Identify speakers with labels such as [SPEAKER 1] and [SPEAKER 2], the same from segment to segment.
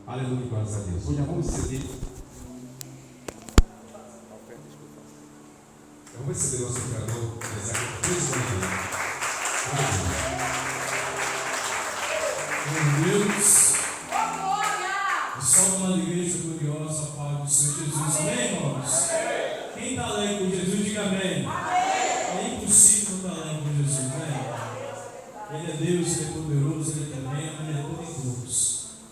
[SPEAKER 1] Aleluia, graças a Deus. Hoje vamos receber. Eu vou receber o nosso operador, Isaac,
[SPEAKER 2] Meu Deus, só uma igreja gloriosa, Pai do Senhor Jesus. Amém, irmãos? Quem está além com Jesus, diga amém. É impossível não estar além com Jesus, né? Ele é Deus, Ele é poderoso, Ele é tremendo, Ele é todo em todos.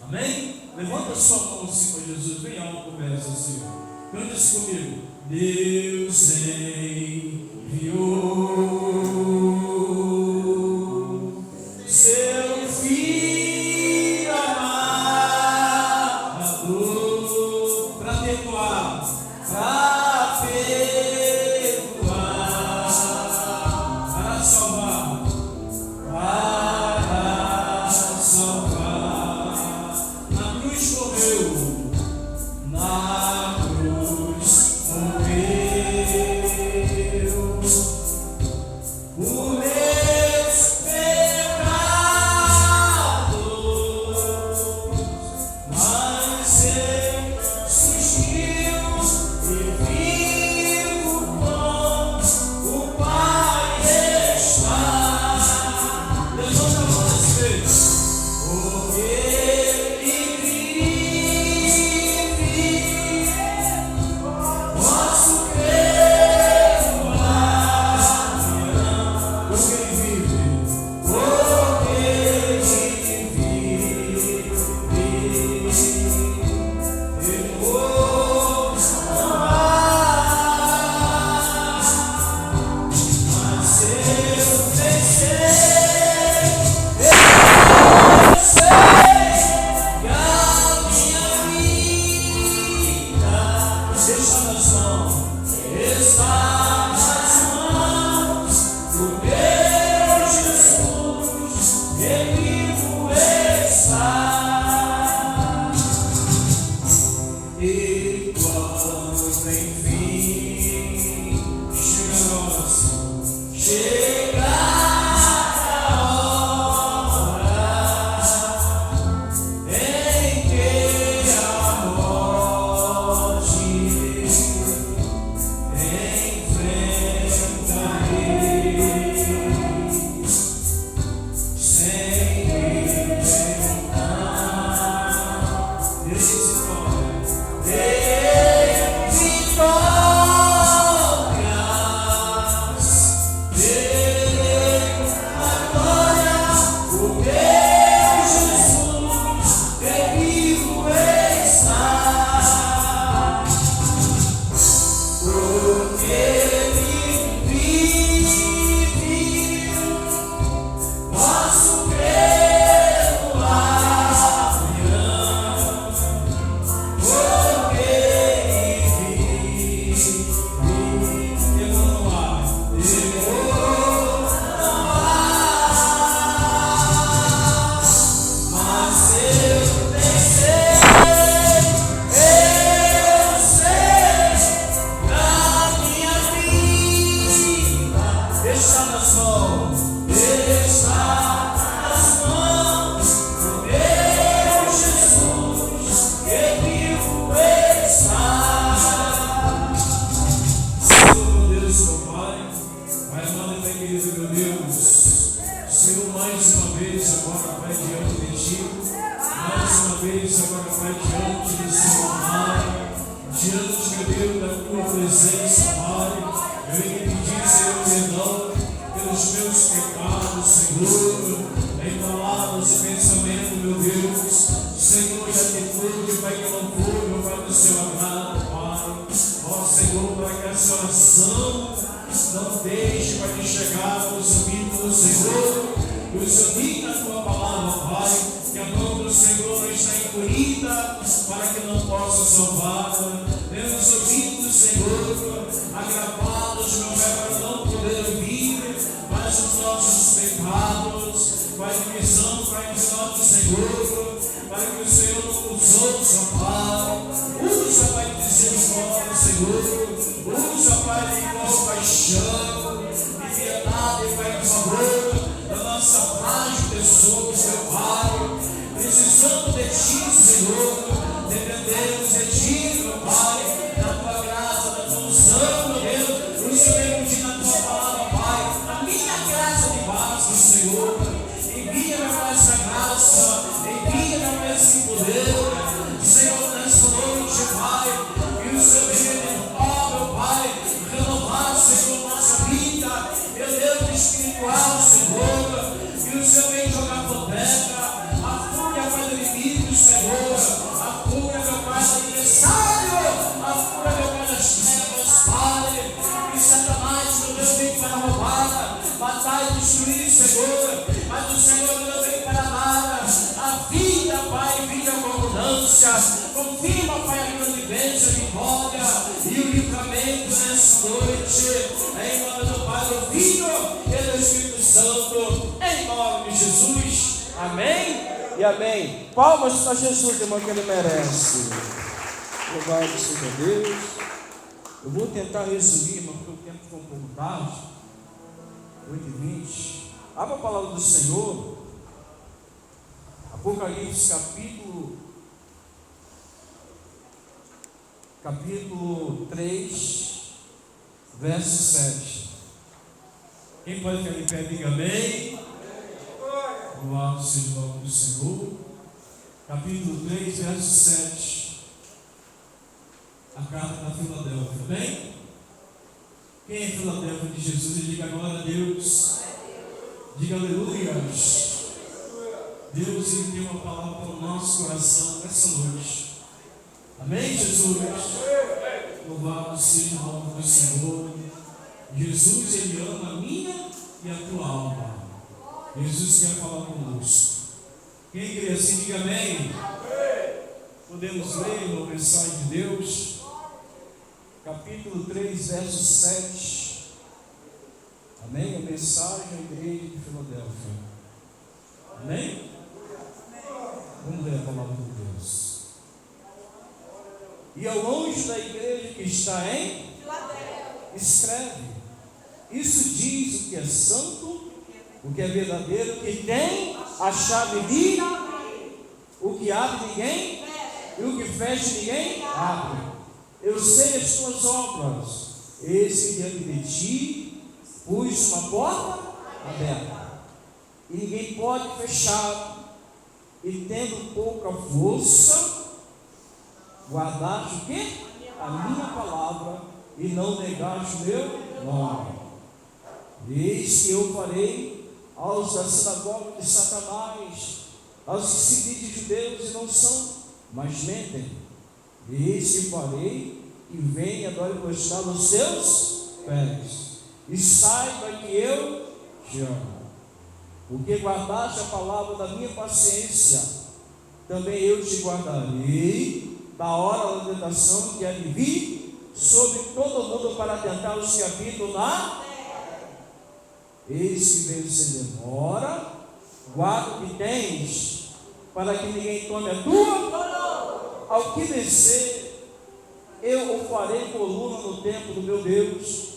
[SPEAKER 2] Amém? Levanta sua mão assim para Jesus, bem alto, começa assim. Canta isso comigo. Deus enviou seu Filho amado para perdoar, para salvar, na cruz morreu, na cruz morreu, por meus pecados, mas ele surgiu e vivo com o Pai está. Levanta a mão desse vez. Porque ele vive, posso crer no amanhã. Porque ele vive, porque ele vive, eu vou amar, mas eu pensei. E quando enfim chega a hora em que a morte enfrentarei sem tentar posso crer no amanhã, porque ele vive, chegou no ar, mas eu pensei, eu sei, na minha vida, deixa nas mãos do meu Jesus, que vivo está. Senhor, meu Deus, meu Pai, mais uma vez, querido meu Deus, Senhor, mais uma vez agora, Pai, diante de Ti, mais uma vez agora, Pai, diante do Senhor, Pai, diante, meu Deus, da Tua presença, Pai, eu venho pedir, Senhor, perdão pelos meus pecados, Senhor, em palavras e pensamento, meu Deus, Senhor, de atitude, Pai, que não foi, meu Pai, do Seu agrado, Pai, ó Senhor, para que essa oração não deixe, Pai, de chegar aos ouvidos do Senhor, e os ouvidos da Tua palavra, Pai, que a mão do Senhor não está encolhida, para que não possa salvar, dê os ouvidos, Senhor, agravados, meu Pai, para não poder ouvir, mas os nossos pecados, Pai, de visão, Pai, de nosso Senhor, para que o Senhor nos ouça, Pai, usa, Pai, de misericórdia, Senhor, usa, Pai, de compaixão, de piedade, Pai, de favor, da nossa frágil pessoa, meu Pai, precisando de Ti, Senhor. Senhor. Dependemos de Ti, meu Pai, da Tua graça, da Tua unção, meu Deus. O Senhor diz na Tua palavra, Pai, a minha graça de base, Senhor. Envia-me com essa graça, envia-me com esse poder, Senhor, nessa noite, Pai. E o Senhor venha, ó, meu Pai, renovar, Senhor, nossa vida, meu Deus espiritual, Senhor. E o Senhor vem jogar foteca, a fúria, Pai, do inimigo, Senhor. A fúria, meu Pai, do adversário, a fúria, meu Pai, das trevas, Pai. E Satanás, meu Deus, vem para roubar, matar e destruir, Senhor. Mas o Senhor não vem para nada. A vida, Pai, vida com abundância. Confirma, Pai, a grande bênção, a vitória e o livramento nessa noite. Em nome do Pai, do Filho e do Espírito Santo. Em nome de Jesus. Amém e amém. Palmas para Jesus, irmão, que Ele merece. Louvado seja Deus. Eu vou tentar resumir, irmão, porque o tempo ficou um pouco tarde. 8h20. Abra a palavra do Senhor. Apocalipse capítulo 3, verso 7. Quem pode ficar em pé, diga amém. Louvado seja o nome do Senhor. Capítulo 3, verso 7. A carta da Filadélfia. Bem? Quem é Filadélfia de Jesus? E diga glória a Deus. Diga aleluia. Deus, Ele tem uma palavra para o nosso coração nessa noite. Amém, Jesus? Louvado seja o nome do Senhor. Jesus, Ele ama a minha e a tua alma. Jesus quer falar conosco. Quem crê assim, diga amém. Podemos ler, irmão, a mensagem de Deus. Capítulo 3, verso 7. Amém? A mensagem à igreja de Filadélfia. Amém? Vamos ler a palavra de Deus. E ao anjo da igreja que está em Filadélfia, escreve: isso diz o que é santo, o que é verdadeiro, o que tem a chave de o que abre ninguém e o que fecha ninguém abre. Eu sei as tuas obras, esse diante de ti pus uma porta aberta, e ninguém pode fechar, e tendo pouca força, guardaste o quê? A minha palavra, e não negaste o meu nome. Eis que eu farei aos da sinagoga de Satanás, aos que se dizem judeus e não são, mas mentem. Eis que farei, e venha adore prostrar os seus pés, e saiba que eu te amo. Porque guardaste a palavra da minha paciência, também eu te guardarei da hora da tentação que há de vir sobre todo mundo para tentar os que habitam na terra. Eis que veio sem demora, guarda o que tens, para que ninguém tome a tua. Ao que vencer, eu o farei coluna no templo do meu Deus,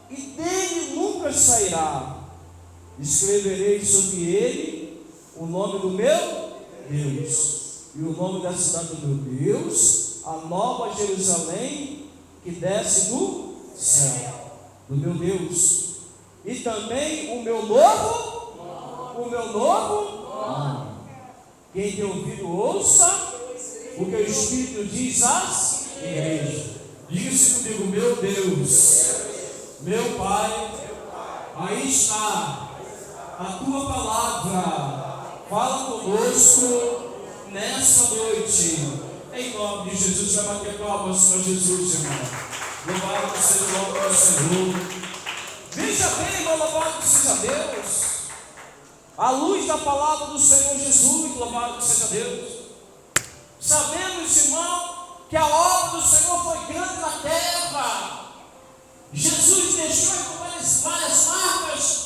[SPEAKER 2] e dele nunca sairá. Escreverei sobre ele o nome do meu Deus e o nome da cidade do meu Deus, a nova Jerusalém que desce do céu, do meu Deus, e também o meu novo nome. Quem tem ouvido, ouça o que o Espírito diz às igrejas. Diga-se comigo: meu Deus, meu Pai, aí está a tua palavra. Fala conosco nessa noite, em nome de Jesus. Vai bater palmas para Jesus, irmão. Louvado seja o nome do Senhor. Veja bem, irmão, louvado seja Deus. À luz da palavra do Senhor Jesus, louvado seja Deus. Sabemos, irmão, que a obra do Senhor foi grande na terra. Jesus deixou várias marcas,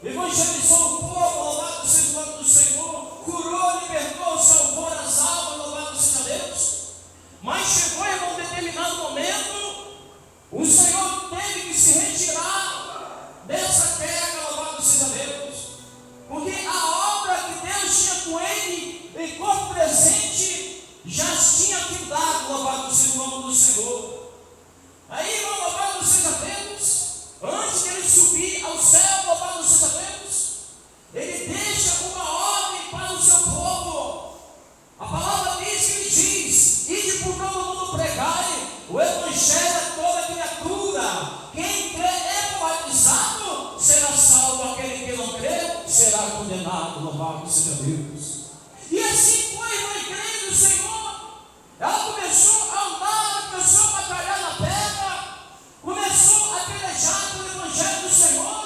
[SPEAKER 2] evangelizou o povo, louvado seja o nome do Senhor, curou, libertou, salvou as almas, louvado seja Deus. Mas chegou em um determinado momento, o Senhor teve que se retirar dessa terra, louvado seja Deus, porque a obra que Deus tinha com ele em corpo presente já
[SPEAKER 3] já tinha findado, louvado seja o nome do Senhor. Aí, irmão, louvado seja Deus, antes de ele subir ao céu, louvado seja Deus, ele deixa uma ordem para o seu povo. A palavra diz que ele diz: ide por todo mundo pregai o evangelho a toda criatura. Quem crê é batizado será salvo, aquele que não crê será condenado. Louvado seja Deus. E assim foi a igreja do Senhor. Ela começou a andar, começou a batalhar na terra, começou a pelejar pelo evangelho do Senhor.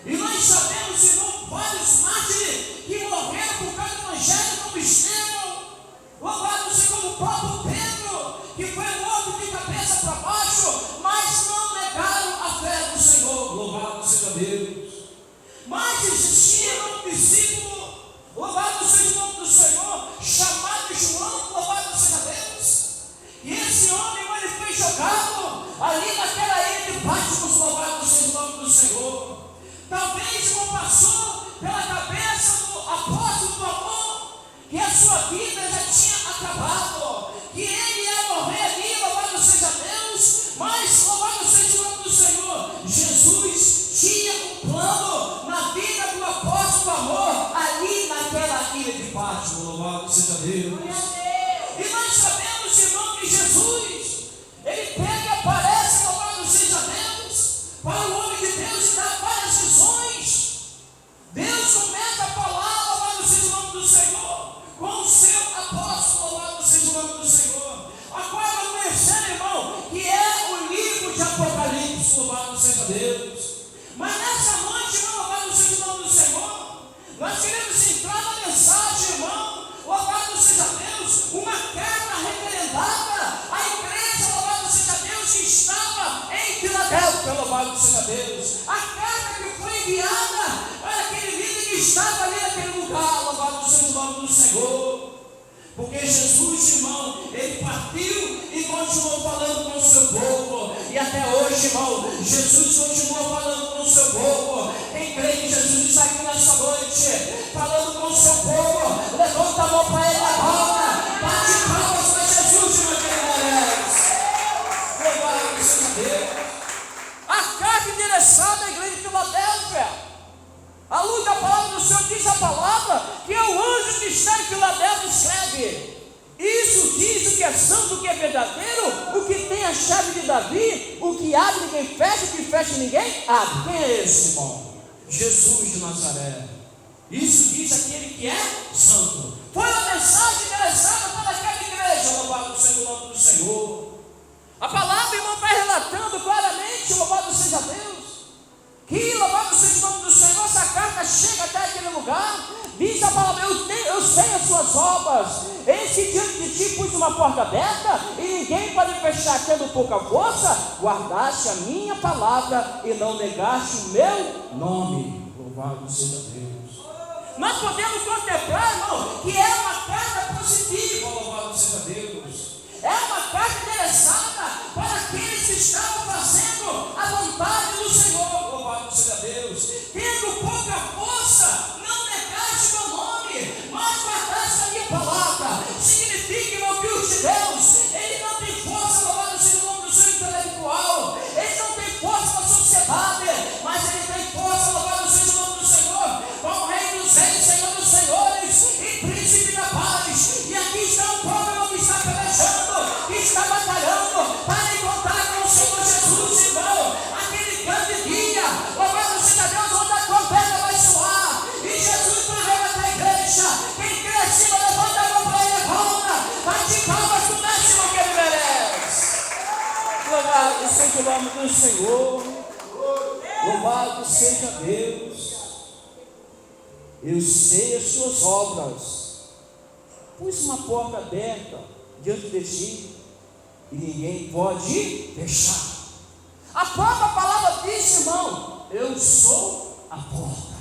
[SPEAKER 3] E nós sabemos, irmão, vários mártires que morreram por causa do evangelho, como Estevão, louvado seja como o próprio Pedro, que foi morto de cabeça para baixo, mas não negaram a fé do Senhor. Louvado seja Deus. Mas existia um discípulo, louvado seja o nome do Senhor, chamado João, louvado seja Deus. E esse homem, ele foi jogado ali naquela ilha de Patmos, louvado seja o nome do Senhor. Talvez não passou pela cabeça do apóstolo do amor que a sua vida já tinha acabado, que ele ia morrer ali, louvado seja Deus, mas louvado seja o nome do Senhor. Jesus tinha um plano na vida do apóstolo do amor ali naquela ilha de Patmos, louvado seja Deus. E nós sabemos, irmão, que Jesus, ele pega e aparece, louvado seja Deus, para o homem de Deus e dá várias visões. Deus começa a falar, louvado seja o nome do Senhor, com o seu apóstolo, louvado seja o nome do Senhor. Agora vamos conhecer, irmão, que é o livro de Apocalipse, louvado seja Deus. Mas nessa noite, irmão, louvado seja o nome do Senhor, nós queremos entrar na mensagem, irmão, louvado seja Deus, uma carta referendada à igreja, louvado seja Deus, que estava em Filadélfia, louvado seja Deus. A carta que foi enviada para aquele líder que estava ali naquele lugar, louvado seja o nome do Senhor. Porque Jesus, irmão, ele partiu e continuou falando com o seu povo. E até hoje, irmão, Jesus continua falando com o seu povo. Quem crê que Jesus está aqui nessa noite, falando com o seu povo, levanta a mão para ele agora. Bate palmas para Jesus, irmão, que ele merece. Louvado seja Deus. A carta endereçada à igreja de Filadélfia. A luz da palavra do Senhor diz a palavra que é o anjo que está em Filadélfia escreve: isso diz o que é santo, o que é verdadeiro, o que tem a chave de Davi, o que abre ninguém fecha, o que fecha ninguém abre. Quem é esse, irmão? Jesus de Nazaré. Isso diz aquele que é santo. Foi a mensagem endereçada para aquela igreja, louvado seja o nome do Senhor. A palavra, irmão, vai relatando claramente, louvado seja Deus, que louvado seja o nome do Senhor. Essa carta chega até aquele lugar, diz a palavra: eu sei as suas obras, eis que diante de ti pus uma porta aberta, e ninguém pode fechar, tendo pouca força, guardaste a minha palavra e não negaste o meu nome. Louvado seja Deus. Nós podemos contemplar, irmão, que é uma carta positiva, louvado seja Deus. É uma carta endereçada para aqueles que estavam fazendo a vontade do Senhor, louvado seja Deus. Tendo pouca força, não negaste meu nome, mas guardaste a minha palavra. Significa, irmão, que os de Deus, ele não tem força, louvado seja o nome do Senhor, intelectual. Ele não tem força na sociedade, mas ele tem força, louvado seja o nome do Senhor, como Rei dos Reis, Senhor dos Senhores e Príncipe da Paz. E aqui está o povo que está pelejando, que está batalhando para encontrar com o Senhor Jesus, irmão. Aquele grande dia, louvado seja Deus, onde a trombeta vai soar e Jesus vai levantar a igreja. Quem crê acima, levanta a mão para ele agora. Bate palmas do máximo que ele merece. Louvado seja o nome do Senhor. Louvado seja Deus. Eu sei as suas obras. Pus uma porta aberta diante de ti e ninguém pode fechar. A própria palavra diz, irmão: eu sou a porta.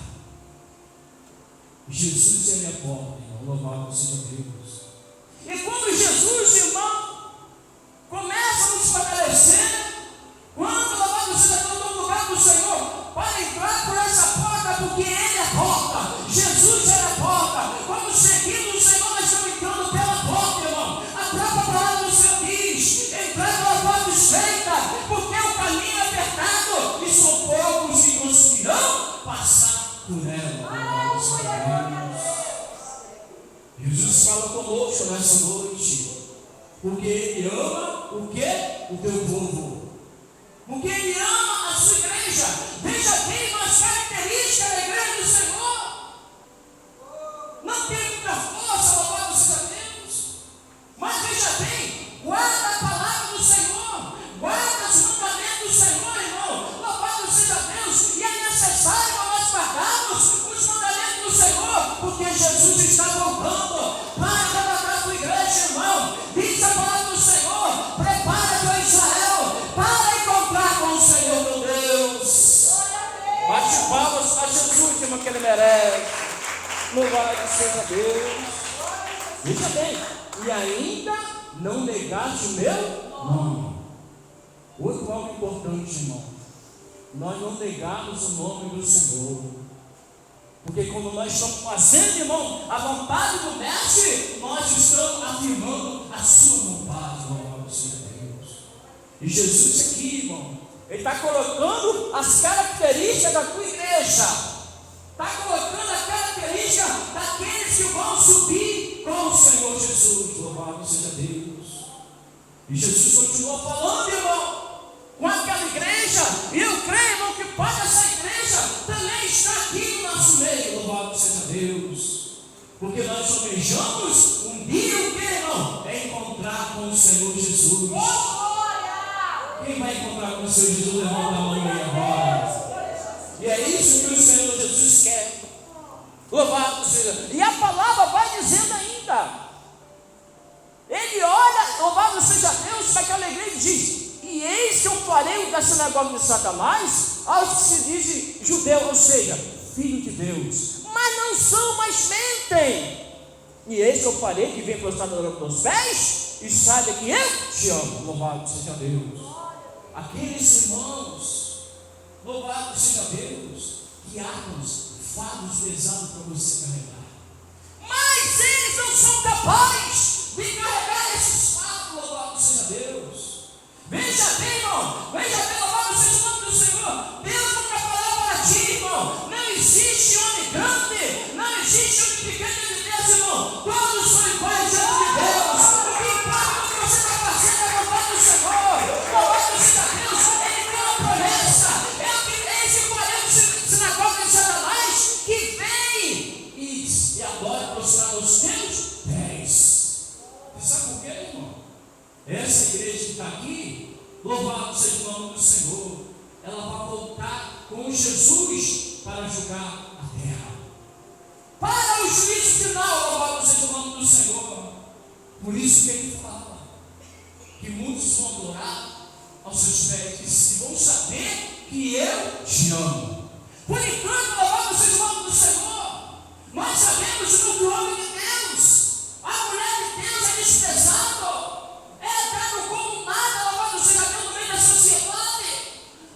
[SPEAKER 3] Jesus é a porta, irmão. Louvado seja Deus. E quando Jesus, irmão, começa a nos estabelecer, quando louvado seja Deus no lugar do Senhor, para entrar por essa porta, porque Ele é a porta, Jesus é a porta. Quando seguimos o Senhor, nós estamos entrando pela porta, irmão. A noite. Porque Ele ama o quê? O teu povo. Porque Ele ama a sua igreja. Veja bem as características da igreja do Senhor. Não tem muita força, louvado seja Deus. Mas veja bem, guarda a palavra do Senhor. Guarda os mandamentos do Senhor, irmão. Louvado seja Deus. E é necessário nós guardarmos os mandamentos do Senhor. Porque Jesus está voltando para arrebatar a tua igreja, irmão. Diz a palavra do Senhor. Prepara-te, ó Israel, para encontrar com o Senhor, meu Deus. Bate palmas a Jesus, irmão, que Ele merece. Louvado seja Deus. Veja bem, e ainda não negaste o meu nome. Outro algo importante, irmão, nós não negamos o nome do Senhor. Porque quando nós estamos fazendo, irmão, a vontade do Mestre, nós estamos afirmando a sua vontade, louvado seja Deus. E Jesus aqui, irmão, Ele está colocando as características da tua igreja. Está colocando a característica daqueles que vão subir com o Senhor Jesus. Louvado seja Deus. E Jesus continua falando, irmão, com aquela igreja. E eu creio, irmão, que parte dessa igreja também está aqui no nosso meio. Louvado seja Deus. Porque nós almejamos um dia, o que, irmão? É encontrar com o Senhor Jesus. Quem vai encontrar com o Senhor Jesus? Levanta a mão aí agora. E é isso que o Senhor Jesus quer. Louvado seja. E a palavra vai dizendo ainda. Ele olha, louvado seja Deus, para aquela igreja e diz: e eis que eu farei da sinagoga de Satanás aos que se dizem judeus, ou seja, filho de Deus, mas não são, mas mentem. E eis que eu farei que vem prostrado aos teus pés e saiba que eu te amo. Louvado seja Deus. Aqueles irmãos, louvado seja Deus, que armas, fardos pesados para você carregar, mas eles não são capazes de carregar esses fardos. Louvado seja Deus. Veja bem, irmão, veja bem, louvado seja o nome do Senhor. Deus nunca falou para ti, irmão, não existe homem grande, não existe homem pequeno de Deus, irmão. Todos são iguais diante de Deus. O que importa o que você está fazendo é louvado do Senhor. Louvado seja Deus. Ele tem uma promessa. É o que esse parente sinagoga de Satanás que vem e agora prostrar os teus pés. Sabe por quê, irmão? Essa igreja que está aqui, louvado seja o nome do Senhor, ela vai voltar com Jesus para julgar a terra, para o juízo final. Louvado seja o nome do Senhor. Por isso que Ele fala que muitos vão adorar aos seus pés e vão saber que eu te amo. Por enquanto, louvado seja o nome do Senhor, nós sabemos que o homem de Deus, a mulher de Deus é desprezado, é dado como nada, louvado seja Deus, no meio da sociedade,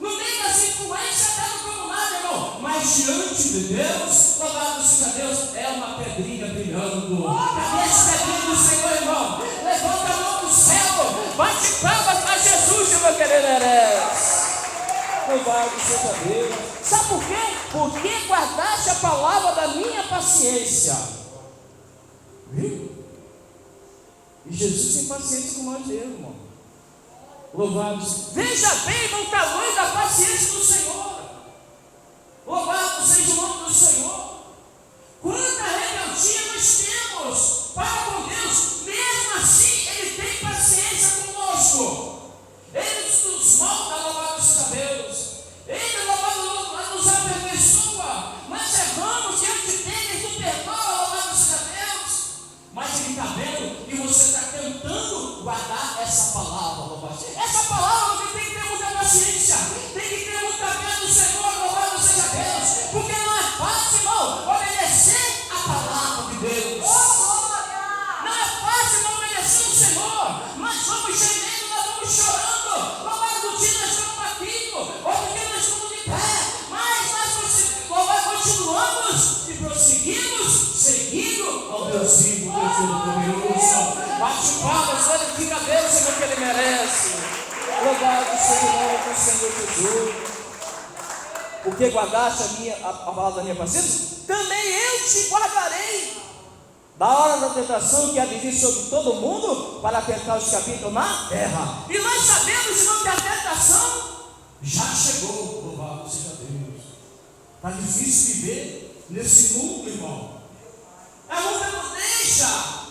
[SPEAKER 3] no meio das influências, é dado como nada, irmão. Mas diante de Deus, louvado seja Deus, é uma pedrinha brilhando. Cadê essa pedrinha do Senhor, irmão? Levanta a mão do céu, bate palmas a Jesus, meu querido merece. Louvado seja Deus. Sabe por quê? Porque guardaste a palavra da minha paciência. Viu? E Jesus tem paciência com nós, irmão. Louvado. Veja bem, irmão, o tamanho da paciência do Senhor. Louvado seja o nome do Senhor. Quanta rebeldia nós temos para com Deus, mesmo assim Ele tem paciência conosco. Ele nos molda, louvado seja Deus. Ele, louvado, nos aperfeiçoa. Nós erramos diante dele, Ele nos perdoa, louvado seja Deus. Mas Ele está vendo que você está tentando guardar essa palavra, louvado. Essa palavra você tem que ter muita paciência, tem que ter muita fé no Senhor, louvado seja Deus. Porque não é fácil, irmão, obedecer a palavra de Deus. Não é fácil, irmão, obedecer o Senhor. Nós vamos gemendo, nós vamos chorando. Louvado do dia nós estamos batindo, outro dia nós estamos de pé. Mas nós continuamos e prosseguimos, seguindo ao Deus vivo, Deus todo-poderoso. Bate palmas, glorifica a Deus, Senhor, que Ele merece. Louvado seja o nome do Senhor Jesus. Porque guardaste a palavra da minha paciência, também eu te guardarei. da hora da tentação que há de vir sobre todo mundo para tentar os que habitam na terra. E nós sabemos, irmão, que a tentação já chegou. Louvado seja Deus. Está difícil viver nesse mundo, irmão. A luta não deixa.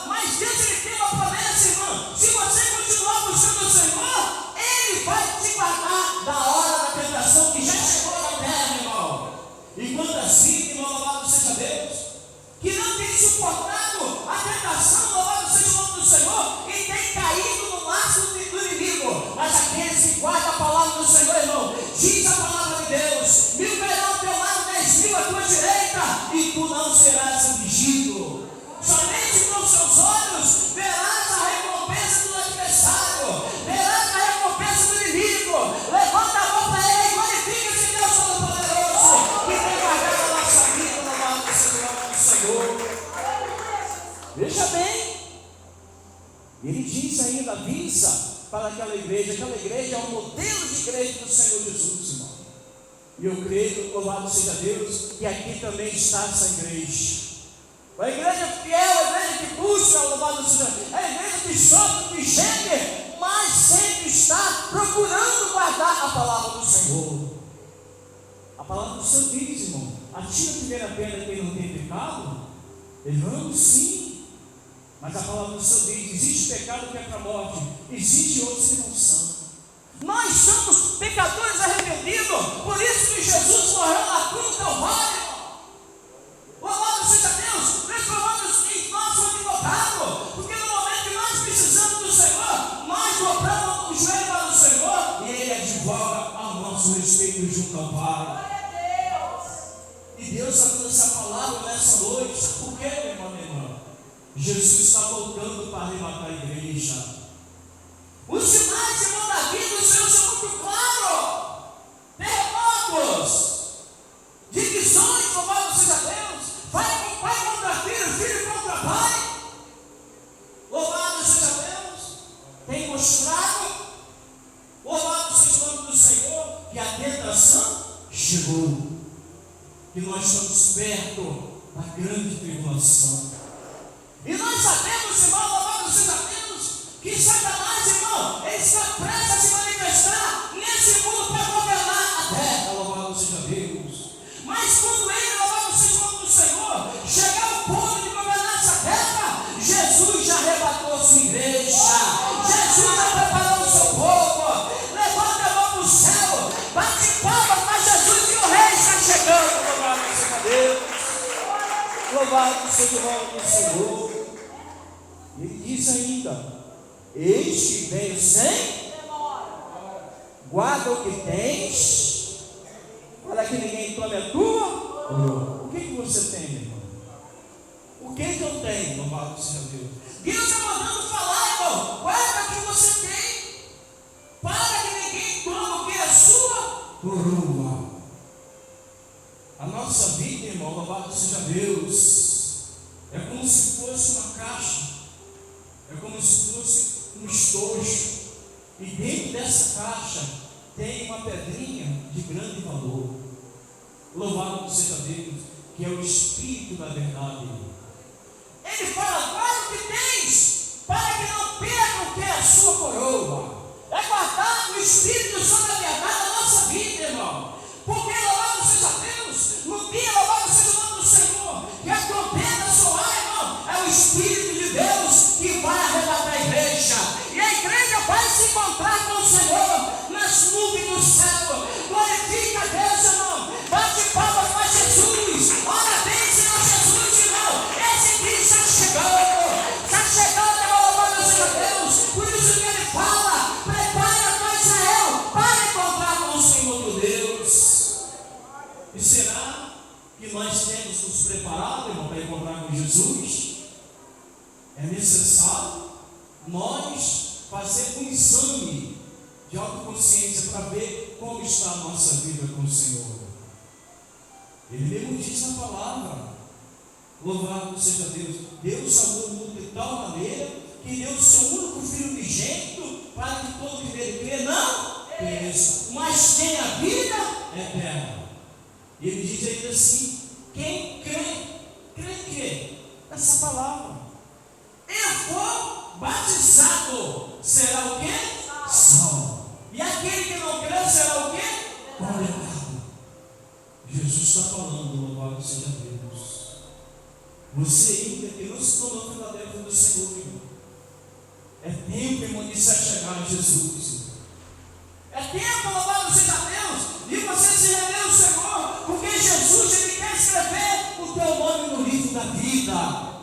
[SPEAKER 3] Mas Deus, Ele tem uma promessa, irmão. Se você continuar buscando o Senhor, Ele vai te guardar da hora da tentação que já chegou na terra, irmão. E quando assim, irmão, louvado seja Deus, que não tem suportado a tentação, louvado seja o nome do Senhor, e tem caído no laço do inimigo. Mas aqueles que guardam a palavra do Senhor, irmão, diz a palavra de Deus: 1000 cairão ao teu lado, 10.000 à tua direita, e tu não serás afligido. Somente com seus olhos verás a recompensa do adversário, verás a recompensa do inimigo. Levanta a mão para ele e glorifica esse Deus Todo-Poderoso que tem guardado a nossa vida, louvado seja o nome do Senhor. Veja bem, ele diz ainda, avisa para aquela igreja é um modelo de igreja do Senhor Jesus, irmão. E eu creio, louvado seja Deus, que aqui também está essa igreja. A igreja fiel, a igreja que busca, louvado seja Deus, a igreja que sofre, que geme, mas sempre está procurando guardar a palavra do Senhor. A palavra do Senhor diz, irmão: atira a primeira pedra quem não tem pecado. Erramos sim, mas a palavra do Senhor diz: existe pecado que é para a morte, existe outros que não são. Nós somos pecadores arrependidos, por isso que Jesus morreu na cruz do Calvário. Louvado seja Deus, transformando-nos em nosso advogado, porque no momento que nós precisamos do Senhor, nós dobramos o joelho para o Senhor e Ele advoga a nosso respeito junto ao Pai. E Deus está dando essa palavra nessa noite. Sabe por quê, meu irmão, minha irmã? Jesus está voltando para arrebatar a igreja. Os sinais, irmão, da vida do Senhor são muito claros. Terremotos, divisões, louvado seja Deus. Pai contra filho, filho contra pai. Louvado seja Deus. Tem mostrado, louvado seja o nome do Senhor, que a tentação chegou. Que nós estamos perto da grande tribulação. E nós sabemos, irmão, louvado seja Deus, que Satanás, irmão, ele está prestes a se manifestar nesse mundo para governar a terra. Louvado seja Deus. Mas quando ele, louvado seja o nome do Senhor, chegar ao ponto de governar essa terra, Jesus já arrebatou a sua igreja. Jesus já preparou o seu povo. Levanta a mão para o céu, bate palmas para Jesus e o rei está chegando. Louvado seja Deus. Louvado seja o nome do Senhor. Ele diz ainda: eis que venho sem guarda o que tens, para que ninguém tome a tua. O que você tem, meu irmão? O que eu tenho? Louvado seja Deus. Deus está mandando falar, irmão: guarda o que você tem, para que ninguém tome o que é sua coroa. A nossa vida, irmão, louvado seja Deus, é como se fosse uma caixa, é como se fosse um estojo, e dentro dessa caixa tem uma pedrinha de grande valor. Louvado seja Deus, que é o Espírito da verdade. Ele fala: guarda o que tens, para que não perca o que é a sua coroa. É guardar o Espírito sobre a verdade da nossa vida, irmão. Porque louvado seja Deus, no dia louvado seja o nome do Senhor, que a trombeta soar, irmão, é o Espírito de Deus que vai arrebatar a igreja. E a igreja vai se encontrar com o Senhor nas nuvens do céu. Glorifica a Deus, irmão. Bate palmas para Jesus. Ora bem, Senhor Jesus, irmão. Esse dia está chegando. Está chegando, irmão, louvado seja Deus. Por isso que ele fala: prepara a tua Israel para encontrar com o Senhor teu Deus. E será que nós temos nos preparado, irmão, para encontrar com Jesus? É necessário nós fazermos um exame de autoconsciência para ver como está a nossa vida com o Senhor. Ele mesmo diz na palavra: louvado seja Deus, Deus salvou o mundo de tal maneira que deu o seu único Filho unigênito, para que todo que nele crê não pereça, mas tenha vida eterna. E ele diz ainda assim: quem crê que essa palavra. Eu for batizado, será o quê? Salvo. E aquele que não crê será o quê? Condenado. Jesus está falando, louvado seja Deus. Você ainda que não se tornou verdadeiro do Senhor, irmão. É tempo, irmão, de se achegar a Jesus. É tempo, louvado seja Deus, de você se render ao Senhor, porque Jesus, Ele quer escrever o teu nome no livro da vida.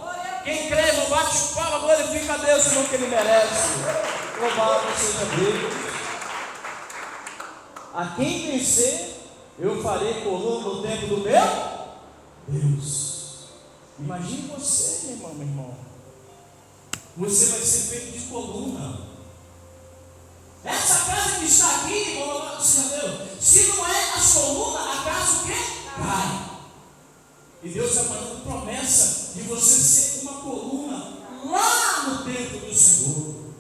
[SPEAKER 3] Quem crê, irmão, bate palma, glorifica a Deus, irmão, que Ele merece. Louvado seja Deus. A quem vencer, eu farei coluna no tempo do meu Deus. Imagine você, meu irmão. Você vai ser feito de coluna. Essa casa que está aqui, irmão, louvado seja Deus, se não é as colunas, a casa o quê? Cai. E Deus está fazendo promessa de você ser uma coluna lá no templo do Senhor.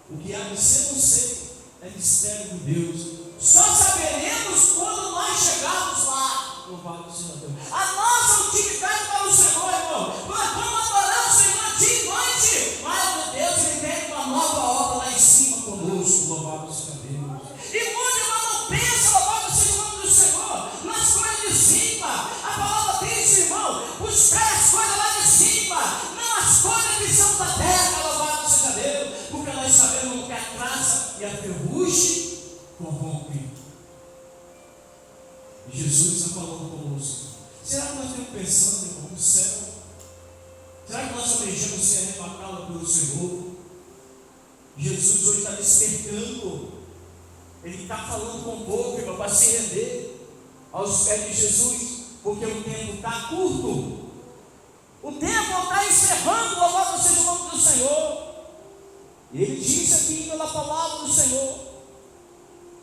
[SPEAKER 3] O que há de ser, não sei, é mistério de Deus. Só saberemos quando nós chegarmos lá. Louvado seja Deus. A nossa utilidade para o Senhor, irmão. Nós vamos adorar o Senhor dia e noite. Mas Deus, Ele tem uma nova obra lá em cima conosco. Louvado seja Deus. E muito, irmão, não pensa, louvado seja o nome do Senhor, nas coisas de cima. A palavra diz, irmão, buscar as coisas lá de cima, não as coisas que são da terra. Louvado seja Deus. Porque nós sabemos que a traça e a ferrugem corrompe. E Jesus está falando conosco. Será que nós estamos pensando, irmão, no céu? Será que nós almejamos ser arrebatados pelo Senhor? Jesus hoje está despertando. Ele está falando com o povo, irmão, para se render aos pés de Jesus, porque o tempo está curto. O tempo está encerrando, louvado seja o nome do Senhor. E Ele disse aqui na palavra do Senhor,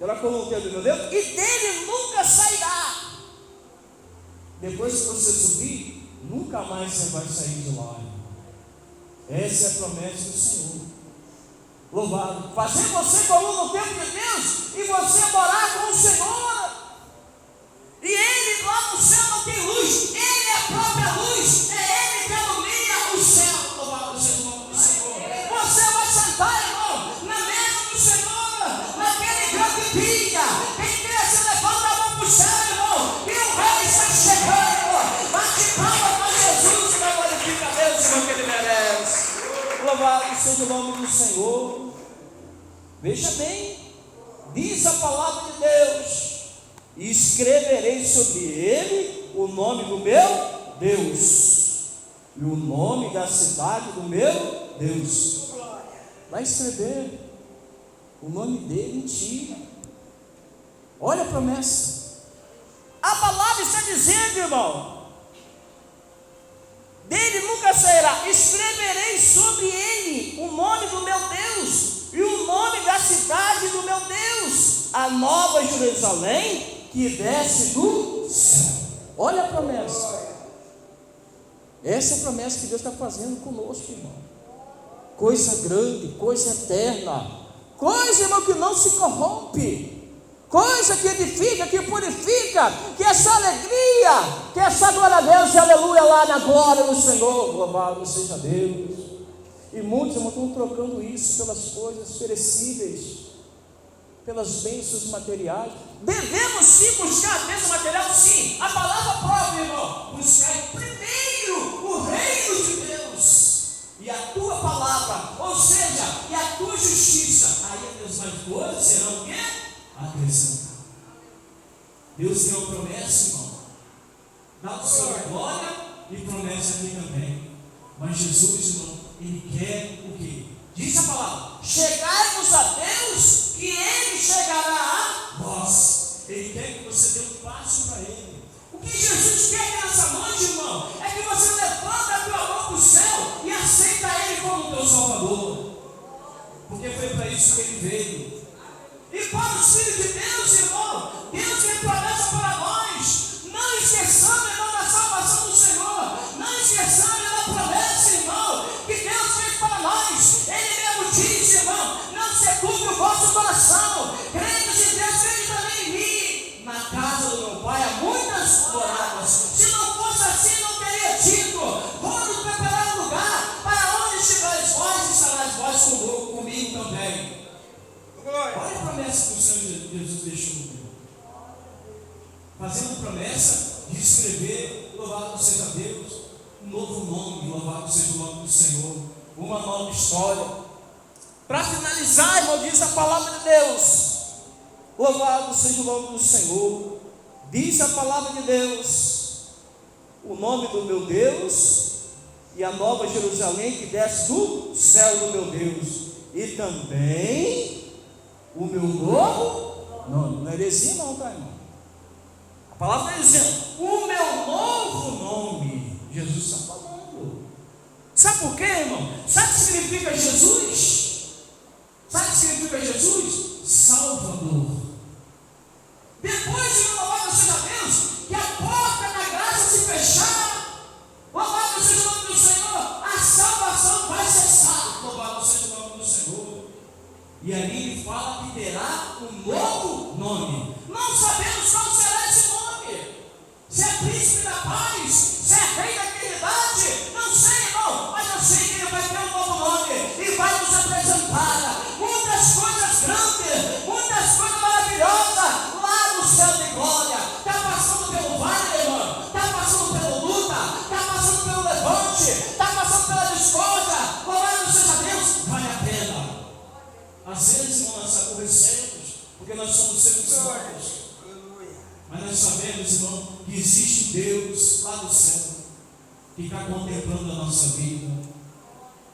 [SPEAKER 3] ela colocou meu Deus, e dele nunca sairá. Depois que você subir, nunca mais você vai sair de lá. Essa é a promessa do Senhor. Louvado. Fazer você coluna no templo de Deus e você morar com o Senhor. E Ele lá no céu não tem luz. Ele é a própria luz. É Ele que ilumina o céu. Louvado seja o nome do Senhor. Você vai sentar, irmão, na mesa do Senhor, naquele grande dia. Quem quer se levanta a mão para o céu, irmão, e o Rei está chegando. Bate palma para Jesus, que glorifica a Deus, irmão, que Ele merece. Louvado seja o nome do Senhor. Veja bem, diz a palavra de Deus: e escreverei sobre ele o nome do meu Deus e o nome da cidade do meu Deus. Vai escrever o nome dele em ti. Olha a promessa. A palavra está dizendo, irmão, dele nunca sairá. Escreverei sobre ele o nome do meu Deus e o nome da cidade do meu Deus, a nova Jerusalém que desce do céu. Olha a promessa. Essa é a promessa que Deus está fazendo conosco, irmão. Coisa grande, coisa eterna, coisa, irmão, que não se corrompe, coisa que edifica, que purifica, que essa alegria, que essa glória a Deus e aleluia lá na glória do Senhor. Louvado seja Deus. E muitos, irmãos, estão trocando isso pelas coisas perecíveis, pelas bênçãos materiais. Devemos sim buscar a bênção material, sim. A palavra própria, irmão, buscar primeiro o reino de Deus e a tua palavra, ou seja, e a tua justiça. Aí as demais coisas serão o quê? Acrescentadas. Deus tem uma promessa, irmão, dá sua glória e promessa aqui também. Mas Jesus, irmão, Ele quer o quê? Diz a palavra: chegai-vos a Deus, que Ele chegará a vós. Ele quer que você dê um passo para Ele. O que Jesus quer nessa noite, irmão, é que você levanta a tua mão para o céu e aceita Ele como teu Salvador. Porque foi para isso que Ele veio. E para os filhos de Deus, irmão, Deus tem promessa para nós. Não esqueçamos, irmão, da salvação do Senhor. Não esqueçamos da promessa, irmão, que Deus fez para nós. Ele mesmo diz, irmão: não se culpe o vosso coração. Crentes em Deus, crede também em mim. Na casa do meu Pai há muitas moradas. Se não fosse assim, não teria tido. Quando fazendo promessa de escrever, louvado seja Deus, um novo nome, louvado seja o nome do Senhor, uma nova história. Para finalizar, irmão, diz a palavra de Deus, louvado seja o nome do Senhor. Diz a palavra de Deus: o nome do meu Deus e a nova Jerusalém que desce do céu do meu Deus, e também o meu novo nome. Não é heresia não, tá, irmão? A palavra está dizendo, o meu novo nome. Jesus está falando. Sabe por quê, irmão? Sabe o que significa Jesus? Sabe o que significa Jesus? Salvador. Depois de louvado seja Deus, que a porta da graça se fechar, louvado seja o nome do Senhor, a salvação vai cessar, louvado seja o nome do Senhor. E ali ele fala que terá um novo nome. Não sabemos qual será esse nome. Se é príncipe da paz, se é rei da eternidade, não sei, irmão, mas eu sei que ele vai ter um novo nome e vai nos apresentar muitas coisas grandes, muitas coisas maravilhosas lá no céu de glória. Está passando pelo vale, irmão, está passando pela luta, está passando pelo levante, está passando pela discórdia, louvado seja Deus, vale a pena. Às vezes, irmão, nós aborrecemos, porque nós somos seres humanos, mas nós sabemos, irmão, que existe um Deus lá do céu, que está contemplando a nossa vida,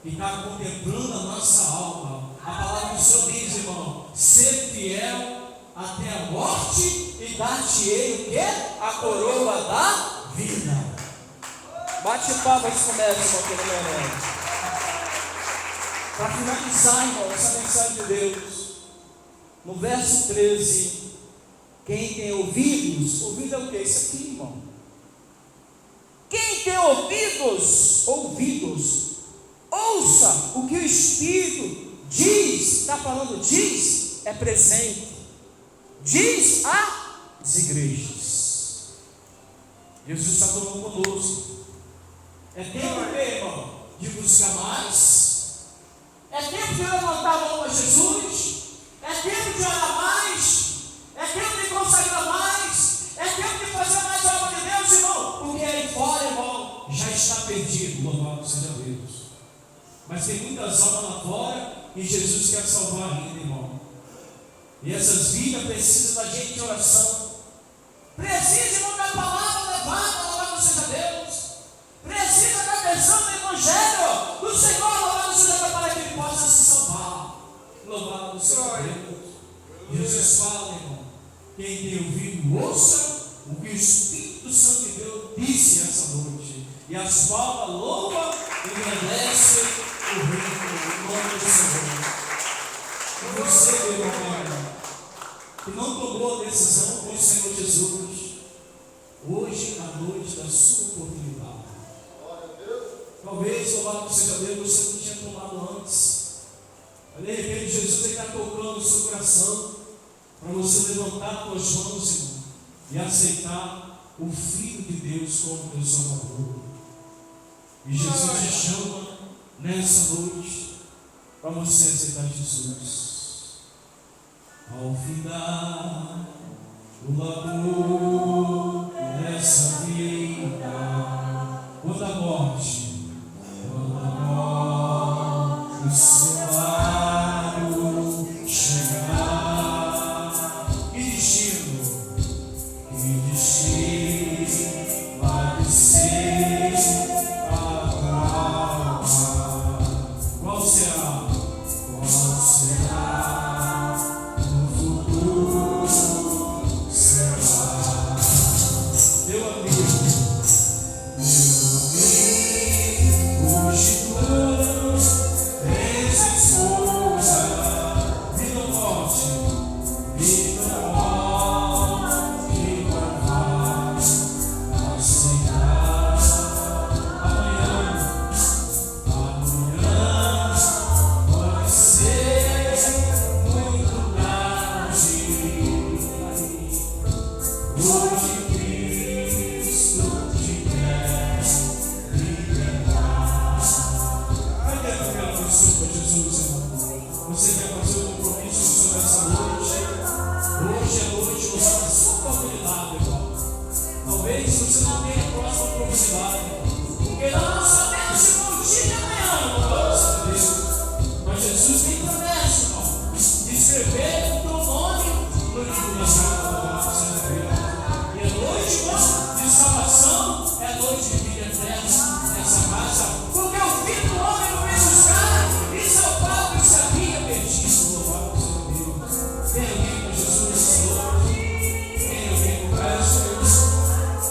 [SPEAKER 3] que está contemplando a nossa alma. A palavra do Senhor diz, irmão, ser fiel até a morte e dar-te-ei o quê? A coroa da vida. Bate palmas e começa, irmão, que ele merece. Para finalizar, irmão, essa mensagem de Deus, no verso 13, quem tem ouvidos, ouvido é o que? Isso aqui, irmão. Quem tem ouvidos, ouça o que o Espírito diz. Está falando diz, é presente. Diz às igrejas. Jesus está falando conosco. É tempo, irmão, de buscar mais. É tempo de levantar a mão a Jesus. É tempo de orar mais. É tempo de consagrar mais. É tempo de fazer mais a obra de Deus, irmão. Porque aí fora, irmão, já está perdido. Louvado seja Deus. Mas tem muitas almas lá fora e Jesus quer salvar ainda, irmão. E essas vidas precisam da gente de oração. Precisa, irmão, da palavra levada. Louvado seja Deus. Precisa da atenção do Evangelho do Senhor. Louvado seja Deus, para que ele possa se salvar. Louvado seja Deus. Jesus fala, irmão, quem tem ouvido, ouça o que o Espírito Santo de Deus disse essa noite. E as palmas louvam e agradecem o nome do Senhor. E você, meu irmão, que não tomou a decisão com o Senhor Jesus, hoje é a noite da sua oportunidade. Talvez, louvado seja Deus, você não tinha tomado antes. Mas de repente Jesus está tocando o seu coração, para você levantar as suas mãos, irmão, e aceitar o Filho de Deus como teu Salvador. E Jesus te chama nessa noite para você aceitar Jesus. Ao final do labor dessa vida, quando a morte o